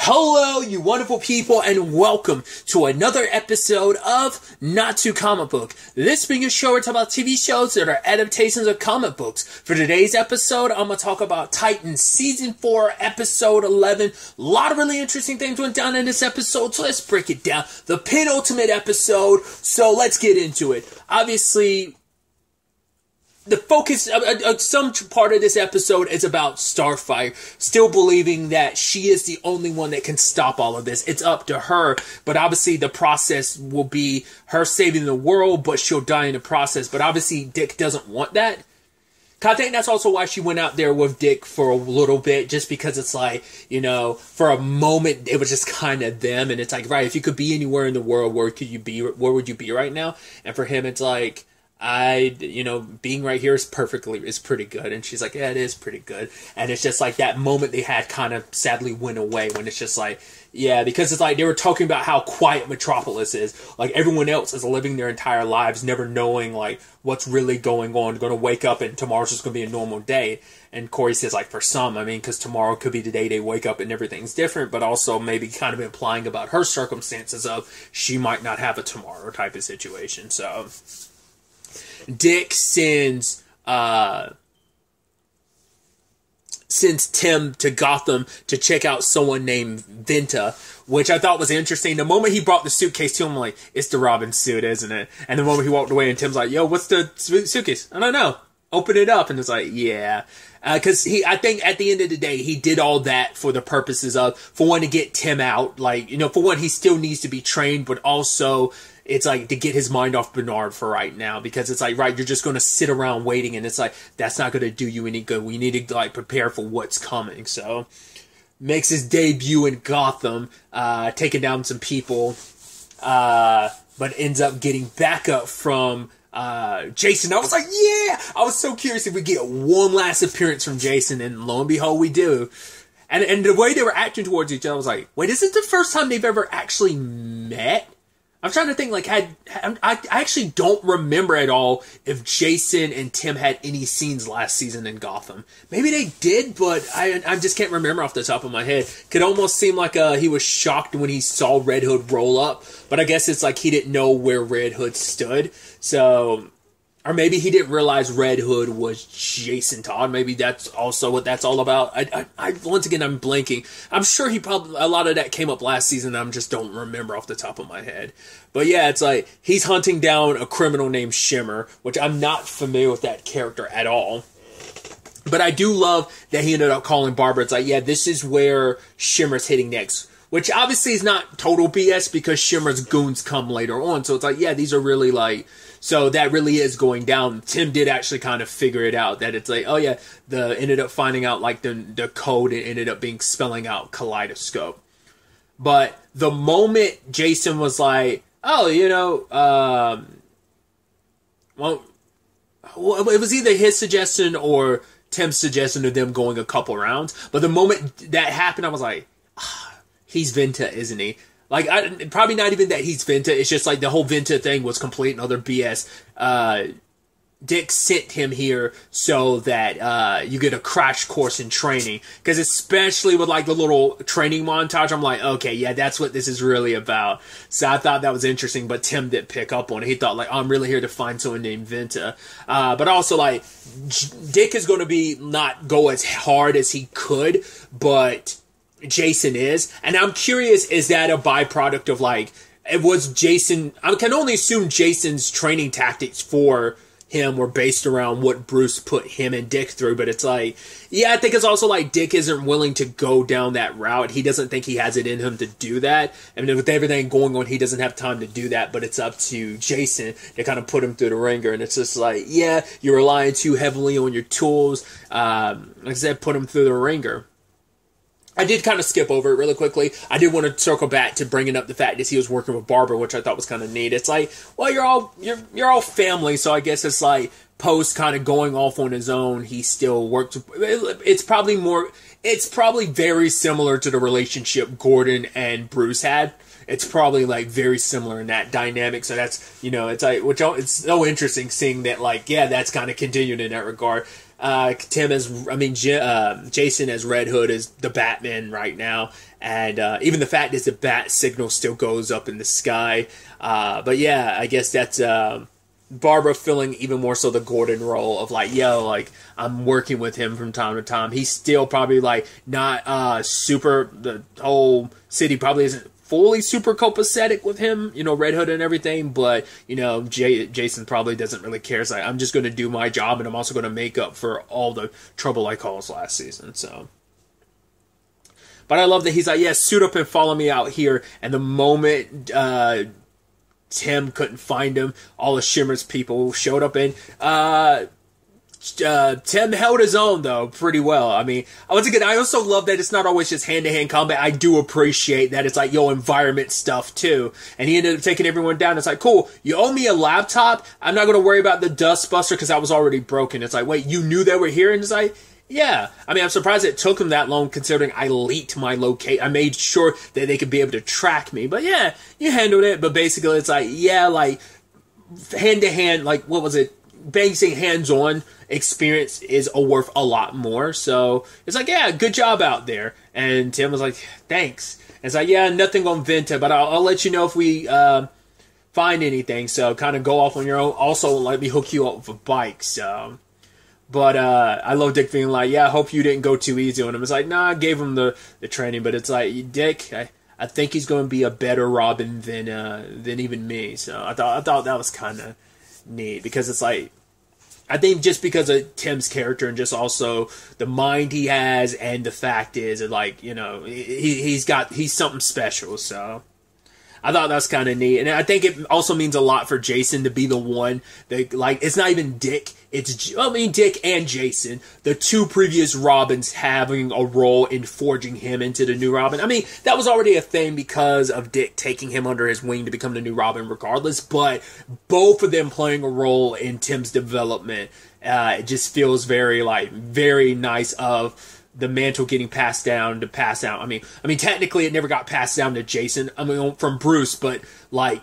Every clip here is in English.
Hello, you wonderful people, and welcome to another episode of Not Too Comic Book. This being a show where we talk about TV shows that are adaptations of comic books. For today's episode, I'm going to talk about Titans Season 4, Episode 11. A lot of really interesting things went down in this episode, so let's break it down. The penultimate episode, so let's get into it. Obviously, the focus, some part of this episode is about Starfire, still believing that she is the only one that can stop all of this. It's up to her, but obviously the process will be her saving the world, but she'll die in the process. But obviously Dick doesn't want that. I think that's also why she went out there with Dick for a little bit, just because it's like, you know, for a moment it was just kind of them, and it's like, right, if you could be anywhere in the world, where would you be right now? And for him, it's like, being right here is pretty good. And she's like, yeah, it is pretty good. And it's just like that moment they had kind of sadly went away, when it's just like, yeah, because it's like they were talking about how quiet Metropolis is. Like, everyone else is living their entire lives never knowing like what's really going on. They're going to wake up and tomorrow's just going to be a normal day. And Corey says, like, for some, I mean, because tomorrow could be the day they wake up and everything's different, but also maybe kind of implying about her circumstances of she might not have a tomorrow type of situation. So Dick sends Tim to Gotham to check out someone named Venta, which I thought was interesting. The moment he brought the suitcase to him, I'm like, it's the Robin suit, isn't it? And the moment he walked away and Tim's like, yo, what's the suitcase? I don't know. Open it up. And it's like, yeah. Because I think at the end of the day, he did all that for the purposes of, for one, to get Tim out. Like, you know, for one, he still needs to be trained, but also it's like to get his mind off Bernard for right now, because it's like, right, you're just going to sit around waiting, and it's like, that's not going to do you any good. We need to like prepare for what's coming. So makes his debut in Gotham, taking down some people, but ends up getting backup from Jason. I was like, yeah! I was so curious if we get one last appearance from Jason, and lo and behold, we do. And the way they were acting towards each other, I was like, wait, is it the first time they've ever actually met? I'm trying to think, like, I actually don't remember at all if Jason and Tim had any scenes last season in Gotham. Maybe they did, but I just can't remember off the top of my head. Could almost seem like he was shocked when he saw Red Hood roll up, but I guess it's like he didn't know where Red Hood stood. So, or maybe he didn't realize Red Hood was Jason Todd. Maybe that's also what that's all about. Once again, I'm blanking. I'm sure a lot of that came up last season. I just don't remember off the top of my head. But yeah, it's like he's hunting down a criminal named Shimmer, which I'm not familiar with that character at all. But I do love that he ended up calling Barbara. It's like, yeah, this is where Shimmer's hitting next. Which obviously is not total BS, because Shimmer's goons come later on. So it's like, yeah, these are really like, so that really is going down. Tim did actually kind of figure it out, that it's like, oh yeah, ended up finding out like the code, and ended up spelling out kaleidoscope. But the moment Jason was like, oh, you know, well, it was either his suggestion or Tim's suggestion of them going a couple rounds. But the moment that happened, I was like, he's Venta, isn't he? Like, probably not even that he's Venta. It's just like the whole Venta thing was complete and other BS. Dick sent him here so that you get a crash course in training. Because especially with like the little training montage, I'm like, okay, yeah, that's what this is really about. So I thought that was interesting, but Tim didn't pick up on it. He thought like, oh, I'm really here to find someone named Venta. But also like, Dick is going to be not go as hard as he could, but Jason is. And I'm curious, is that a byproduct of like, it was Jason, I can only assume Jason's training tactics for him were based around what Bruce put him and Dick through, but it's like, yeah, I think it's also like Dick isn't willing to go down that route. He doesn't think he has it in him to do that. I mean, with everything going on, he doesn't have time to do that, but it's up to Jason to kind of put him through the ringer. And it's just like, yeah, you're relying too heavily on your tools. Like I said, put him through the ringer. I did kind of skip over it really quickly. I did want to circle back to bringing up the fact that he was working with Barbara, which I thought was kind of neat. It's like, well, you're all family, so I guess it's like post kind of going off on his own, he still works. It's probably very similar to the relationship Gordon and Bruce had. It's probably like very similar in that dynamic. So that's, you know, it's like, it's so interesting seeing that, like, yeah, that's kind of continued in that regard. Jason as Red Hood is the Batman right now, and even the fact is the bat signal still goes up in the sky. But yeah, I guess that's Barbara filling even more so the Gordon role of like, yo, like I'm working with him from time to time. He's still probably like not super. The whole city probably isn't fully super copacetic with him, you know, Red Hood and everything, but, you know, Jason probably doesn't really care. It's like, I'm just going to do my job, and I'm also going to make up for all the trouble I caused last season, so. But I love that he's like, yeah, suit up and follow me out here, and the moment Tim couldn't find him, all the Shimmer's people showed up, and Tim held his own, though, pretty well. I mean, once again, I also love that it's not always just hand-to-hand combat. I do appreciate that it's like, yo, environment stuff, too. And he ended up taking everyone down. It's like, cool, you owe me a laptop? I'm not going to worry about the dust buster because that was already broken. It's like, wait, you knew they were here? And it's like, yeah. I mean, I'm surprised it took him that long considering I leaked my location. I made sure that they could be able to track me. But yeah, you handled it. But basically, it's like, yeah, like, hand-to-hand, like, what was it? Basing hands-on experience is worth a lot more. So it's like, yeah, good job out there. And Tim was like, thanks. And it's like, yeah, nothing on Venta, but I'll let you know if we find anything. So kind of go off on your own. Also, let me hook you up with a bike. So, but I love Dick being like, yeah, I hope you didn't go too easy on him. It's like, nah, I gave him the training, but it's like, Dick, I think he's going to be a better Robin than even me. So I thought that was kind of neat, because it's like, I think just because of Tim's character and just also the mind he has, and the fact is that, like, you know, he's something special. So I thought that's kind of neat, and I think it also means a lot for Jason to be the one that, like, it's not even Dick. Dick and Jason, the two previous Robins, having a role in forging him into the new Robin. I mean, that was already a thing because of Dick taking him under his wing to become the new Robin regardless, but both of them playing a role in Tim's development, it just feels very nice of the mantle getting passed down to pass out. I mean, technically it never got passed down to Jason, from Bruce, but, like,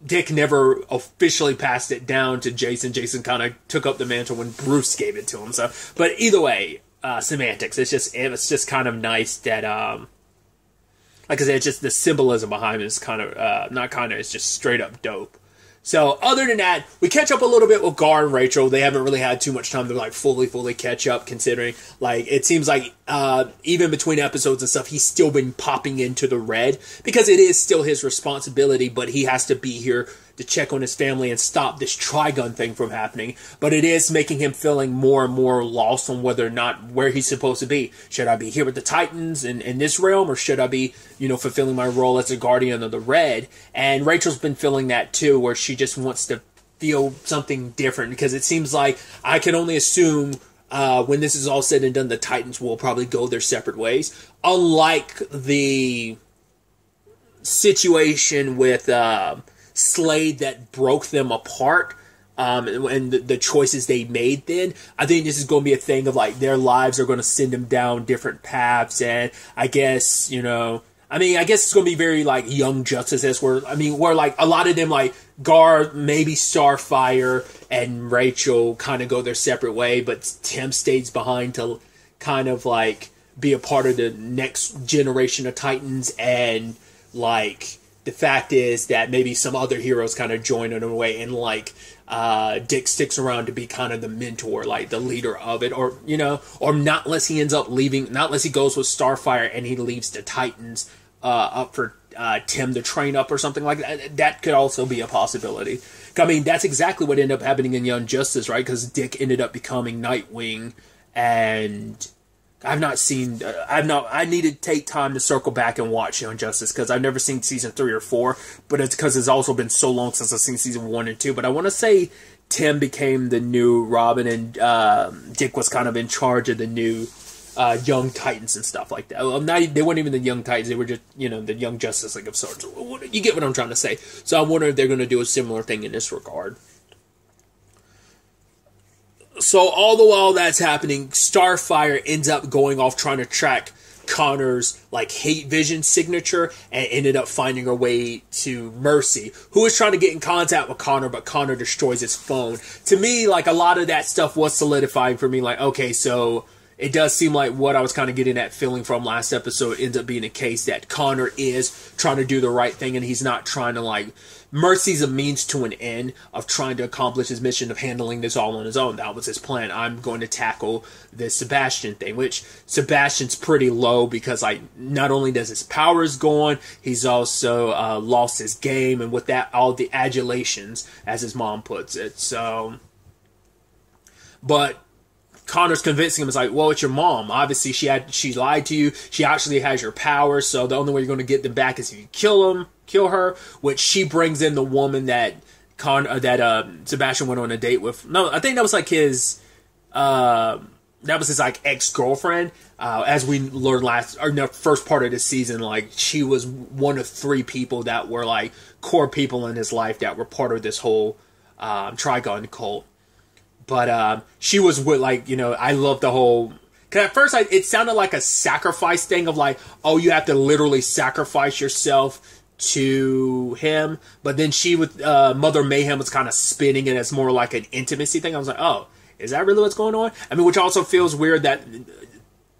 Dick never officially passed it down to Jason. Jason kind of took up the mantle when Bruce gave it to him. So, but either way, semantics. It's just kind of nice that, like I said, it's just the symbolism behind it is kind of it's just straight up dope. So, other than that, we catch up a little bit with Gar and Rachel. They haven't really had too much time to, like, fully catch up, considering, like, it seems like, even between episodes and stuff, he's still been popping into the red, because it is still his responsibility, but he has to be here to check on his family and stop this Trigun thing from happening. But it is making him feeling more and more lost on whether or not where he's supposed to be. Should I be here with the Titans in this realm, or should I be, you know, fulfilling my role as a guardian of the Red? And Rachel's been feeling that too, where she just wants to feel something different, because it seems like, I can only assume, when this is all said and done, the Titans will probably go their separate ways. Unlike the situation with Slade that broke them apart, and the choices they made then, I think this is going to be a thing of, like, their lives are going to send them down different paths, and I guess, you know, I guess it's going to be very, like, Young Justice-esque, where like, a lot of them, like, Gar, maybe Starfire, and Rachel kind of go their separate way, but Tim stays behind to kind of, like, be a part of the next generation of Titans, and, like, the fact is that maybe some other heroes kind of join in a way, and, like, Dick sticks around to be kind of the mentor, like, the leader of it, or, you know, or not unless he ends up leaving, not unless he goes with Starfire and he leaves the Titans up for Tim to train up or something like that. That could also be a possibility. I mean, that's exactly what ended up happening in Young Justice, right? Because Dick ended up becoming Nightwing, and I need to take time to circle back and watch Young Justice, because I've never seen season 3 or 4, but it's because it's also been so long since I've seen season 1 and 2, but I want to say Tim became the new Robin, and Dick was kind of in charge of the new Young Titans and stuff like that. Well, they weren't even the Young Titans, they were just, you know, the Young Justice League of sorts. You get what I'm trying to say. So I wonder if they're going to do a similar thing in this regard. So all the while that's happening, Starfire ends up going off trying to track Connor's like hate vision signature and ended up finding her way to Mercy, who is trying to get in contact with Connor, but Connor destroys his phone. To me, like, a lot of that stuff was solidifying for me. Like, okay, so it does seem like what I was kind of getting that feeling from last episode ends up being the case, that Connor is trying to do the right thing and he's not trying to, like, Mercy's a means to an end of trying to accomplish his mission of handling this all on his own. That was his plan. I'm going to tackle this Sebastian thing, which Sebastian's pretty low because, like, not only does his powers gone, he's also lost his game, and with that, all the adulations, as his mom puts it. So, but Connor's convincing him, it's like, well, it's your mom. Obviously, she lied to you. She actually has your powers, so the only way you're going to get them back is if you kill her, which she brings in the woman that Sebastian went on a date with. No, I think that was like his like ex-girlfriend. As we learned in the first part of the season, like, she was one of 3 people that were like core people in his life that were part of this whole Trigon cult. But she was with, like, you know, I love the whole. Because at first it sounded like a sacrifice thing of like, oh, you have to literally sacrifice yourself to him. But then she with Mother Mayhem was kind of spinning it as more like an intimacy thing. I was like, oh, is that really what's going on? I mean, which also feels weird that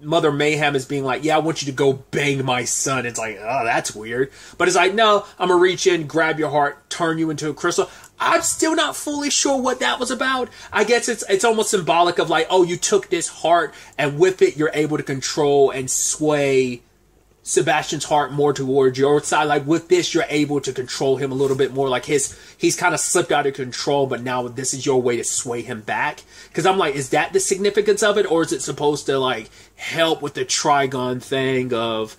Mother Mayhem is being like, yeah, I want you to go bang my son. It's like, oh, that's weird. But it's like, no, I'm going to reach in, grab your heart, turn you into a crystal. I'm still not fully sure what that was about. I guess it's almost symbolic of like, oh, you took this heart, and with it, you're able to control and sway Sebastian's heart more towards your side. Like, with this, you're able to control him a little bit more. Like, he's kind of slipped out of control, but now this is your way to sway him back. Because I'm like, is that the significance of it, or is it supposed to, like, help with the Trigon thing of...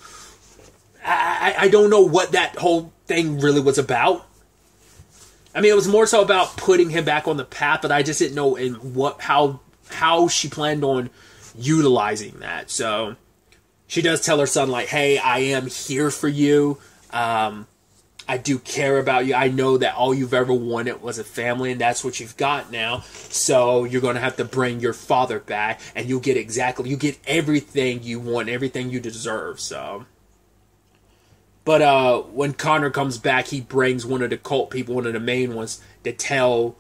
I don't know what that whole thing really was about. I mean, it was more so about putting him back on the path, but I just didn't know how she planned on utilizing that. So she does tell her son, like, hey, I am here for you. I do care about you. I know that all you've ever wanted was a family, and that's what you've got now. So you're going to have to bring your father back, and you get everything you want, everything you deserve. So, but when Connor comes back, he brings one of the cult people, one of the main ones, to tell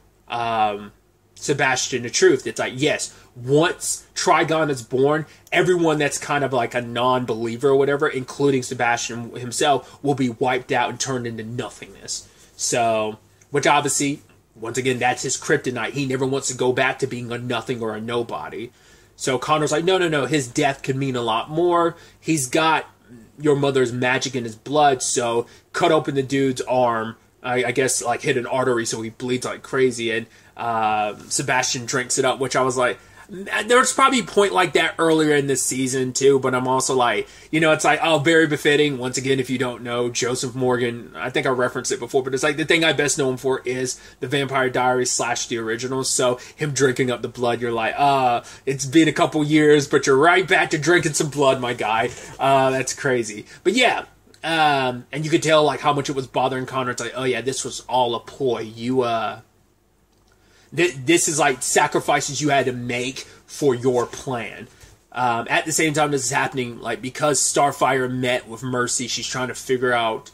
Sebastian the truth. It's like, yes, once Trigon is born, everyone that's kind of like a non-believer or whatever, including Sebastian himself, will be wiped out and turned into nothingness. So, which obviously, once again, that's his kryptonite. He never wants to go back to being a nothing or a nobody. So Connor's like, no, his death could mean a lot more. He's got your mother's magic in his blood, so cut open the dude's arm, I guess, like, hit an artery so he bleeds like crazy, and Sebastian drinks it up, which I was like, there's probably a point like that earlier in this season too, but I'm also like, you know, it's like, oh, very befitting. Once again, if you don't know, Joseph Morgan, I think I referenced it before, but it's like, the thing I best know him for is the Vampire Diaries / the originals, so him drinking up the blood, you're like, it's been a couple years, but you're right back to drinking some blood, my guy. That's crazy. But yeah, and you could tell, like, how much it was bothering Connor. It's like, oh yeah, this was all a ploy. This is like sacrifices you had to make for your plan. At the same time this is happening, like, because Starfire met with Mercy, she's trying to figure out,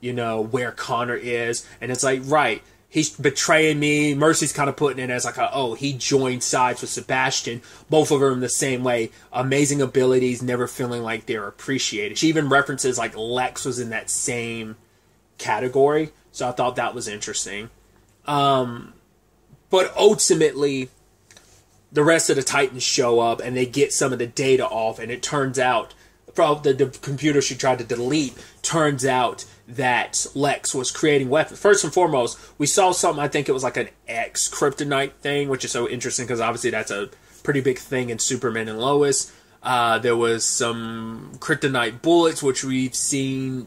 you know, where Connor is. And it's like, right, he's betraying me. Mercy's kind of putting it as like, he joined sides with Sebastian. Both of them the same way. Amazing abilities, never feeling like they're appreciated. She even references, like, Lex was in that same category. So I thought that was interesting. But ultimately, the rest of the Titans show up, and they get some of the data off, and it turns out, from the computer she tried to delete, turns out that Lex was creating weapons. First and foremost, we saw something, I think it was like an X-kryptonite thing, which is so interesting, because obviously that's a pretty big thing in Superman and Lois. There was some kryptonite bullets, which we've seen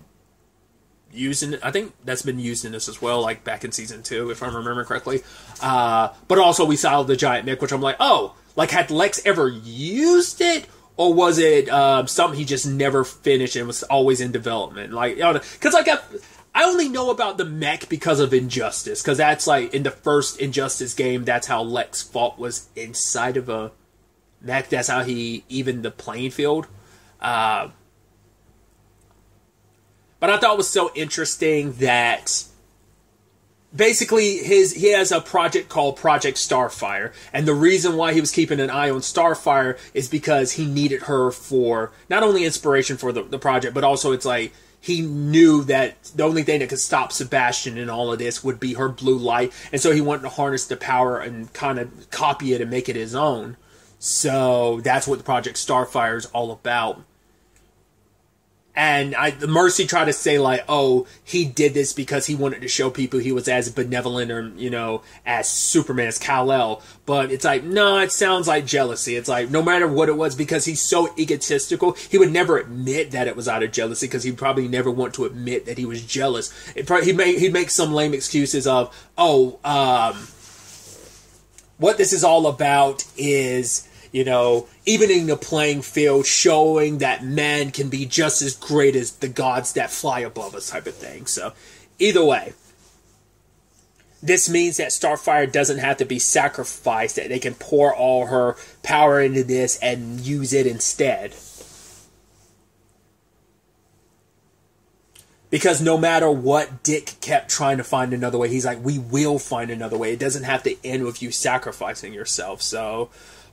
used in, I think that's been used in this as well, like back in season 2, if I remember correctly. But also we saw the giant mech, which I'm like, oh, like, had Lex ever used it, or was it something he just never finished and was always in development? Like, you know, because like I only know about the mech because of Injustice, because that's like in the first Injustice game, that's how Lex fought, was inside of a mech. That's how he evened the playing field. But I thought it was so interesting that basically he has a project called Project Starfire, and the reason why he was keeping an eye on Starfire is because he needed her for not only inspiration for the project, but also it's like he knew that the only thing that could stop Sebastian in all of this would be her blue light, and so he wanted to harness the power and kind of copy it and make it his own. So that's what the Project Starfire is all about. And Mercy tried to say, like, oh, he did this because he wanted to show people he was as benevolent or, you know, as Superman, as Kal-El. But it's like, no, it sounds like jealousy. It's like, no matter what it was, because he's so egotistical, he would never admit that it was out of jealousy, because he'd probably never want to admit that he was jealous. He'd make some lame excuses of, what this is all about is, you know, evening the playing field, showing that man can be just as great as the gods that fly above us, type of thing. So, either way, this means that Starfire doesn't have to be sacrificed, that they can pour all her power into this and use it instead. Because no matter what, Dick kept trying to find another way. He's like, we will find another way. It doesn't have to end with you sacrificing yourself. So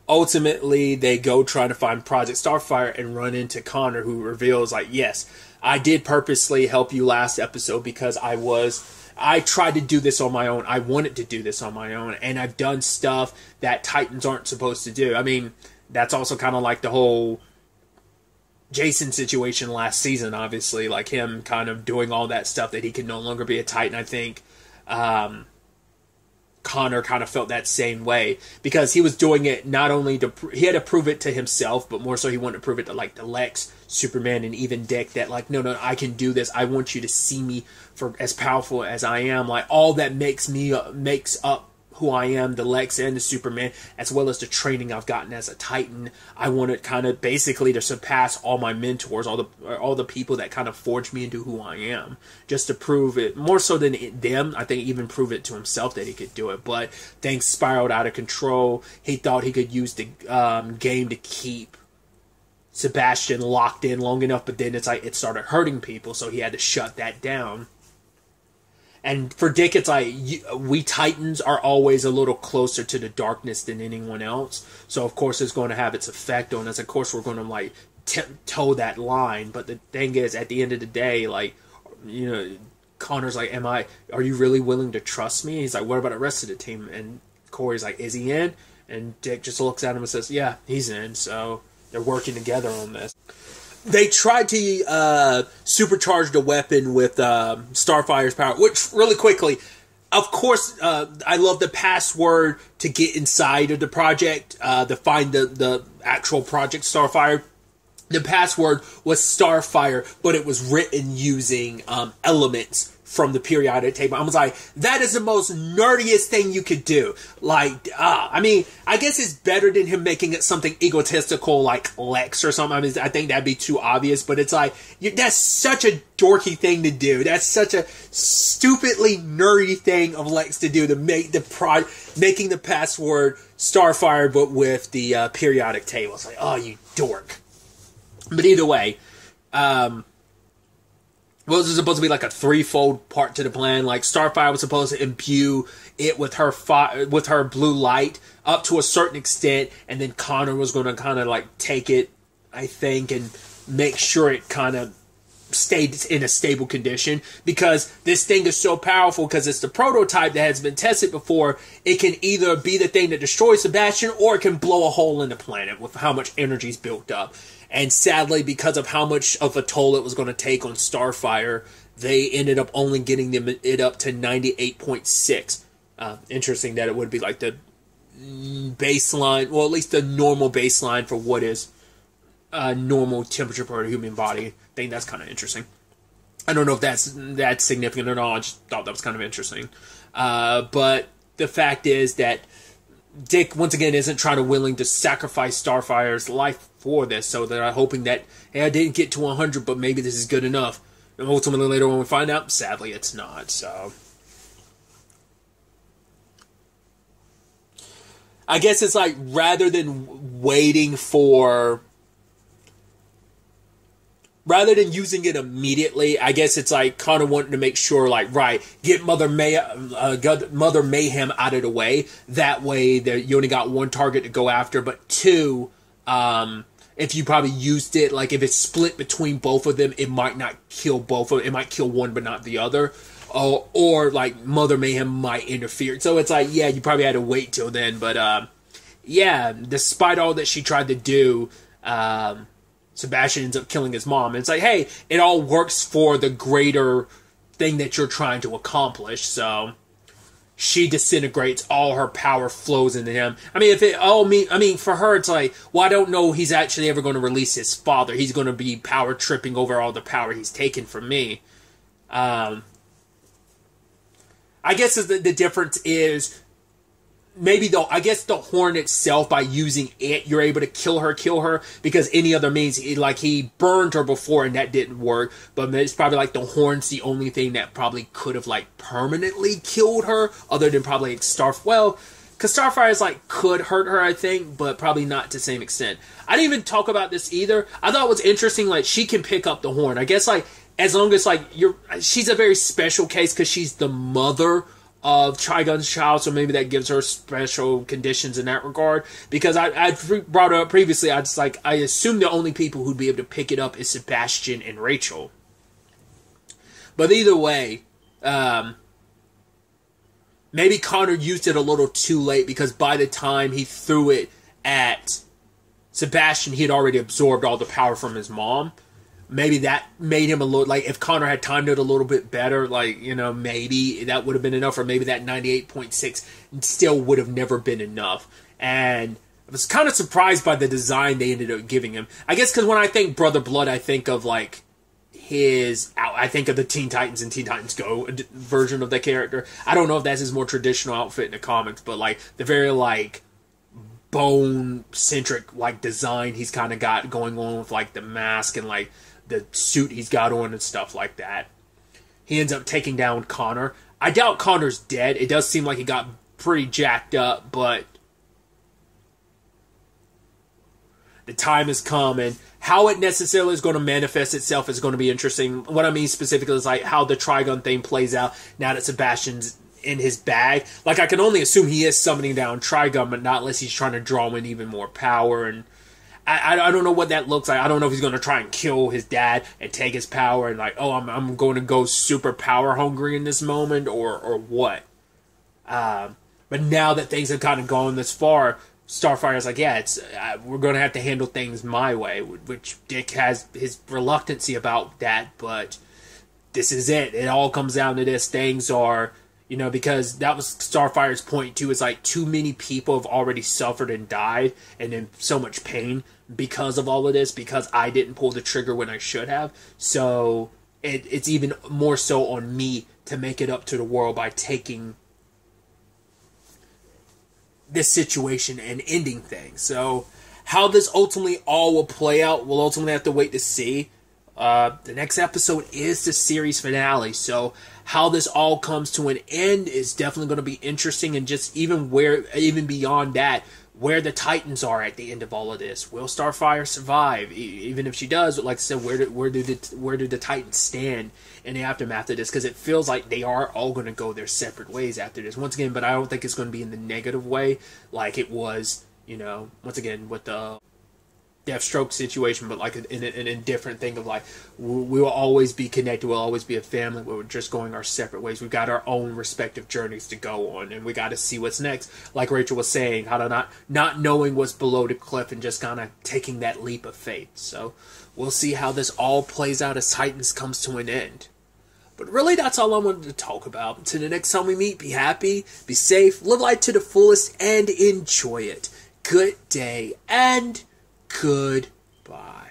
ultimately, they go trying to find Project Starfire and run into Connor, who reveals, like, yes, I did purposely help you last episode because I tried to do this on my own. I wanted to do this on my own, and I've done stuff that Titans aren't supposed to do. I mean, that's also kind of like the whole Jason situation last season, obviously, like him kind of doing all that stuff that he could no longer be a Titan. I think Connor kind of felt that same way, because he was doing it not only he had to prove it to himself, but more so he wanted to prove it to, like, the Lex, Superman, and even Dick, that, like, no, I can do this. I want you to see me for as powerful as I am. Like, all that makes up who I am, the Lex and the Superman, as well as the training I've gotten as a Titan. I want it kind of basically to surpass all my mentors, all the people that kind of forged me into who I am, just to prove it, more so than them, I think even prove it to himself that he could do it. But things spiraled out of control. He thought he could use the game to keep Sebastian locked in long enough, but then it's like it started hurting people, so he had to shut that down. And for Dick, it's like, we Titans are always a little closer to the darkness than anyone else. So, of course, it's going to have its effect on us. Of course, we're going to, like, toe that line. But the thing is, at the end of the day, like, you know, Connor's like, are you really willing to trust me? He's like, what about the rest of the team? And Corey's like, is he in? And Dick just looks at him and says, yeah, he's in. So they're working together on this. They tried to supercharge the weapon with Starfire's power, which, really quickly, of course, I love the password to get inside of the project, to find the actual Project Starfire. The password was Starfire, but it was written using elements from the periodic table. I was like, that is the most nerdiest thing you could do. Like, I mean, I guess it's better than him making it something egotistical like Lex or something. I mean, I think that'd be too obvious, but it's like, that's such a dorky thing to do. That's such a stupidly nerdy thing of Lex to do, to make making the password Starfire, but with the periodic table. It's like, oh, you dork. But either way, well, this is supposed to be like a threefold part to the plan. Like, Starfire was supposed to imbue it with her blue light up to a certain extent, and then Connor was going to kind of like take it, I think, and make sure it kind of stayed in a stable condition, because this thing is so powerful, because it's the prototype that has been tested before. It can either be the thing that destroys Sebastian, or it can blow a hole in the planet with how much energy is built up. And sadly, because of how much of a toll it was going to take on Starfire, they ended up only getting it up to 98.6. Interesting that it would be like the baseline, well, at least the normal baseline for what is normal temperature for a human body. I think that's kind of interesting. I don't know if that's significant or not. I just thought that was kind of interesting. But the fact is that Dick, once again, isn't willing to sacrifice Starfire's life for this, so they're hoping that, hey, I didn't get to 100, but maybe this is good enough. And ultimately, later on, we find out, sadly, it's not. So I guess it's like, rather than waiting for rather than using it immediately, I guess it's like kind of wanting to make sure, like, right, get Mother Mayhem out of the way. That way, you only got one target to go after, but two, if you probably used it, like if it's split between both of them, it might not kill both of them. It might kill one, but not the other. Or like Mother Mayhem might interfere. So it's like, yeah, you probably had to wait till then. But yeah, despite all that she tried to do, Sebastian ends up killing his mom. And it's like, hey, it all works for the greater thing that you're trying to accomplish. So she disintegrates, all her power flows into him. I mean, for her, it's like, well, I don't know he's actually ever going to release his father. He's going to be power tripping over all the power he's taken from me. I guess the difference is maybe I guess the horn itself, by using it, you're able to kill her, because any other means, like, he burned her before and that didn't work, but it's probably like the horn's the only thing that probably could have, like, permanently killed her, other than probably because Starfire's, like, could hurt her, I think, but probably not to the same extent. I didn't even talk about this either. I thought it was interesting, like, she can pick up the horn. I guess, like, as long as, like, she's a very special case because she's the mother of Trigun's child, so maybe that gives her special conditions in that regard. Because I brought it up previously, I assume the only people who'd be able to pick it up is Sebastian and Rachel. But either way, maybe Connor used it a little too late, because by the time he threw it at Sebastian, he had already absorbed all the power from his mom. Maybe that made him a little, like, if Connor had timed it a little bit better, like, you know, maybe that would have been enough, or maybe that 98.6 still would have never been enough. And I was kind of surprised by the design they ended up giving him. I guess because when I think Brother Blood, I think of, like, I think of the Teen Titans and Teen Titans Go version of the character. I don't know if that's his more traditional outfit in the comics, but, like, the very, like, bone-centric, like, design he's kind of got going on with, like, the mask and, like, the suit he's got on and stuff like that. He ends up taking down Connor. I doubt Connor's dead. It does seem like he got pretty jacked up, but the time has come, and how it necessarily is going to manifest itself is going to be interesting. What I mean specifically is, like, how the Trigun thing plays out now that Sebastian's in his bag. Like, I can only assume he is summoning down Trigun, but not unless he's trying to draw in even more power. And I don't know what that looks like. I don't know if he's going to try and kill his dad and take his power and, like, oh, I'm going to go super power hungry in this moment, or what. But now that things have kind of gone this far, Starfire's like, yeah, we're going to have to handle things my way, which Dick has his reluctancy about that, but this is it. It all comes down to this. Things are, you know, because that was Starfire's point too, is like, too many people have already suffered and died and in so much pain because of all of this, because I didn't pull the trigger when I should have. So it's even more so on me to make it up to the world by taking this situation and ending things. So how this ultimately all will play out, we'll ultimately have to wait to see. The next episode is the series finale, so how this all comes to an end is definitely going to be interesting, and just even beyond that, where the Titans are at the end of all of this. Will Starfire survive? Even if she does, like I said, where do the Titans stand in the aftermath of this? Because it feels like they are all going to go their separate ways after this. Once again, but I don't think it's going to be in the negative way like it was, you know, once again with the Deathstroke situation, but like in a different thing of, like, we will always be connected, we'll always be a family, we're just going our separate ways. We've got our own respective journeys to go on, and we got to see what's next. Like Rachel was saying, how to not knowing what's below the cliff and just kind of taking that leap of faith. So we'll see how this all plays out as Titans comes to an end. But really, that's all I wanted to talk about. Until the next time we meet, be happy, be safe, live life to the fullest, and enjoy it. Good day, and goodbye.